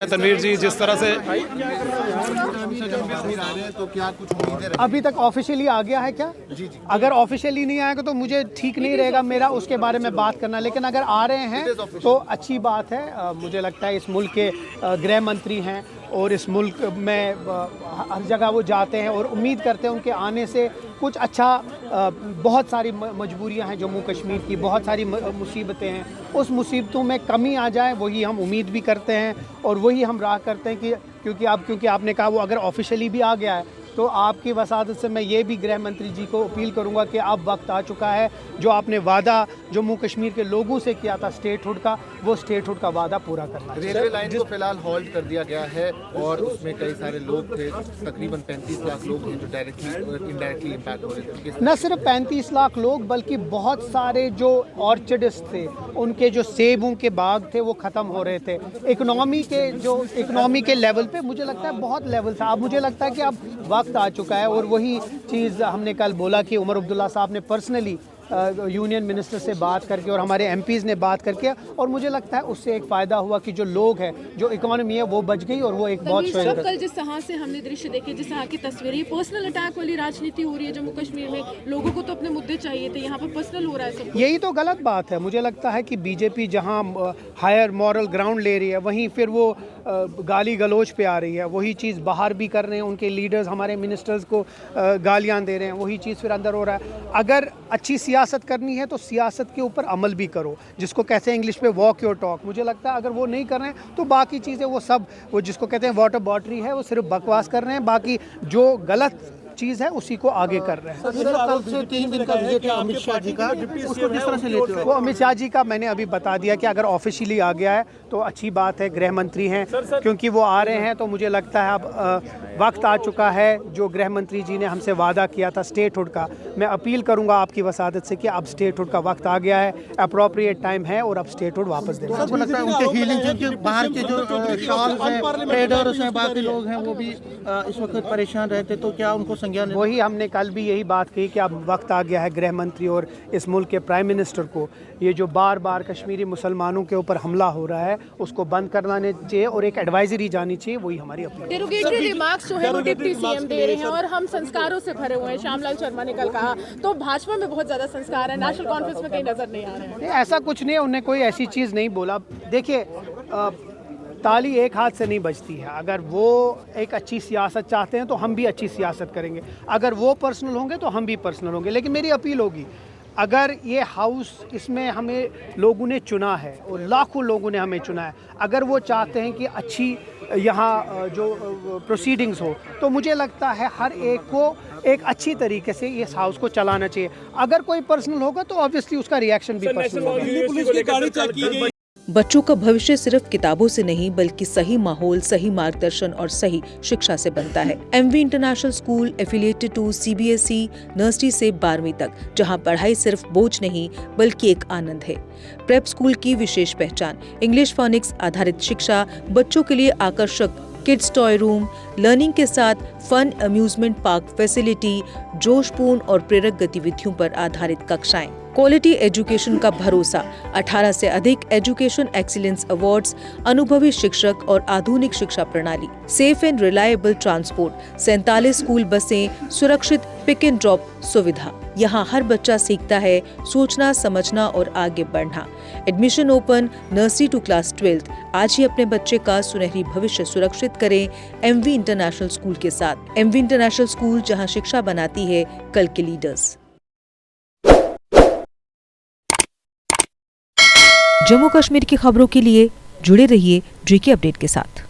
तनवीर जी, जिस तरह से तो क्या कुछ उम्मीदें अभी तक ऑफिशियली आ गया है क्या? जी। अगर ऑफिशियली नहीं आएगा तो मुझे ठीक नहीं रहेगा मेरा उसके बारे में बात करना, लेकिन अगर आ रहे हैं तो अच्छी बात है। मुझे लगता है इस मुल्क के गृह मंत्री हैं और इस मुल्क में हर जगह वो जाते हैं और उम्मीद करते हैं उनके आने से कुछ अच्छा। बहुत सारी मजबूरियां हैं जम्मू कश्मीर की, बहुत सारी मुसीबतें हैं, उस मुसीबतों में कमी आ जाए वही हम उम्मीद भी करते हैं और वही हम राह करते हैं कि क्योंकि आपने कहा वो अगर ऑफिशियली भी आ गया है तो आपकी वसादत से मैं ये भी गृह मंत्री जी को अपील करूंगा कि अब वक्त आ चुका है जो आपने वादा जम्मू कश्मीर के लोगों से किया था स्टेटहुड का, वो स्टेटहुड का वादा पूरा करना है। रेलवे लाइन को फिलहाल हॉल्ट कर दिया गया है और उसमें कई सारे लोग थे, तकरीबन 35 लाख लोग हैं जो डायरेक्टली और इनडायरेक्टली इम्पैक्ट हो रहे थे। न सिर्फ 35 लाख लोग बल्कि बहुत सारे जो ऑर्चर्डिस्ट थे, उनके जो सेबों के बाग थे वो ख़त्म हो रहे थे। इकोनॉमी के लेवल पे मुझे लगता है बहुत लेवल था। अब मुझे लगता है कि अब वक्त आ चुका है और वही चीज़ हमने कल बोला कि उमर अब्दुल्ला साहब ने पर्सनली यूनियन मिनिस्टर से बात करके और हमारे एमपीज़ ने बात करके, और मुझे लगता है उससे एक फ़ायदा हुआ कि जो लोग हैं, जो इकोनॉमी है वो बच गई और वो एक बहुत कल जिस तरह से हमने दृश्य देखे, जिस तरह की तस्वीरें, पर्सनल अटैक वाली राजनीति हो रही है जम्मू कश्मीर में। लोगों को तो अपने मुद्दे चाहिए थे, यहाँ पर पर्सनल हो रहा है सब। यही तो गलत बात है। मुझे लगता है कि बीजेपी जहाँ हायर मॉरल ग्राउंड ले रही है वहीं फिर वो गाली गलोच पे आ रही है। वही चीज़ बाहर भी कर रहे हैं, उनके लीडर्स हमारे मिनिस्टर्स को गालियाँ दे रहे हैं, वही चीज़ फिर अंदर हो रहा है। अगर अच्छी सियासत करनी है तो सियासत के ऊपर अमल भी करो, जिसको कहते हैं इंग्लिश में वॉक योर टॉक। मुझे लगता है अगर वो नहीं कर रहे हैं तो बाकी चीज़ें वो जिसको कहते हैं वाटर बॉटरी है, वो सिर्फ बकवास कर रहे हैं। बाकी जो गलत चीज़ है उसी को आगे कर रहे हैं। कल से 3 दिन का विजिट है अमित शाह जी का, उसको किस तरह से लेते हो? वो अमित शाह जी का मैंने अभी बता दिया कि अगर ऑफिशियली आ गया है तो अच्छी बात है, गृह मंत्री हैं क्योंकि वो आ रहे हैं तो मुझे लगता है अब वक्त आ चुका है जो गृह मंत्री जी ने हमसे वादा किया था स्टेटहुड का। मैं अपील करूंगा आपकी वसादत से कि अब स्टेटहुड का वक्त आ गया है, अप्रोप्रिएट टाइम है और अब स्टेटहुड वापस देना। आपको लगता है उनके हीलिंग से बाहर के जो शॉल्स हैं, ट्रेडर्स हैं, बाकी लोग हैं, वो भी इस वक्त परेशान रहते, तो क्या उनको संज्ञान? वही हमने कल भी यही बात कही कि अब वक्त आ गया है गृह मंत्री और इस मुल्क के प्राइम मिनिस्टर को ये जो बार बार कश्मीरी मुसलमानों के ऊपर हमला हो रहा है उसको बंद करना चाहिए और एक एडवाइजरी जानी चाहिए। वही हमारी अपील। डेरोगेटरी रिमार्क्स जो है वो डिप्टी सीएम दे रहे हैं और हम संस्कारों से भरे हुए हैं, श्यामलाल शर्मा ने कल कहा। तो भाजपा में बहुत ज्यादा संस्कार है, नेशनल कॉन्फ्रेंस में कहीं नजर नहीं आ रहे हैं। ऐसा कुछ नहीं है, उन्हें कोई ऐसी चीज़ नहीं बोला। देखिए ताली एक हाथ से नहीं बजती है। अगर वो एक अच्छी सियासत चाहते हैं तो हम भी अच्छी सियासत करेंगे, अगर वो पर्सनल होंगे तो हम भी पर्सनल होंगे। लेकिन मेरी अपील होगी, अगर ये हाउस, इसमें हमें लोगों ने चुना है और लाखों लोगों ने हमें चुना है, अगर वो चाहते हैं कि अच्छी यहाँ जो प्रोसीडिंग्स हो तो मुझे लगता है हर एक को एक अच्छी तरीके से इस हाउस को चलाना चाहिए। अगर कोई पर्सनल होगा तो ऑब्वियसली उसका रिएक्शन भी पर्सनल होगा। बच्चों का भविष्य सिर्फ किताबों से नहीं बल्कि सही माहौल, सही मार्गदर्शन और सही शिक्षा से बनता है। M V International School affiliated to CBSE nursery से 12वीं तक, जहां पढ़ाई सिर्फ बोझ नहीं बल्कि एक आनंद है। प्रेप स्कूल की विशेष पहचान इंग्लिश फोनिक्स आधारित शिक्षा, बच्चों के लिए आकर्षक किड्स टॉय रूम, लर्निंग के साथ फन अम्यूजमेंट पार्क फैसिलिटी, जोशपूर्ण और प्रेरक गतिविधियों पर आधारित कक्षाएं, क्वालिटी एजुकेशन का भरोसा, 18 से अधिक एजुकेशन एक्सीलेंस अवार्ड्स, अनुभवी शिक्षक और आधुनिक शिक्षा प्रणाली, safe and reliable transport, 47 school बसें, सुरक्षित पिक एंड ड्रॉप सुविधा। यहाँ हर बच्चा सीखता है सोचना, समझना और आगे बढ़ना। Admission open nursery to class 12। आज ही अपने बच्चे का सुनहरी भविष्य सुरक्षित करें एमवी इंटरनेशनल स्कूल के साथ। एमवी इंटरनेशनल स्कूल, जहाँ शिक्षा बनाती है कल के लीडर्स। जम्मू कश्मीर की खबरों के लिए जुड़े रहिए JK अपडेट के साथ।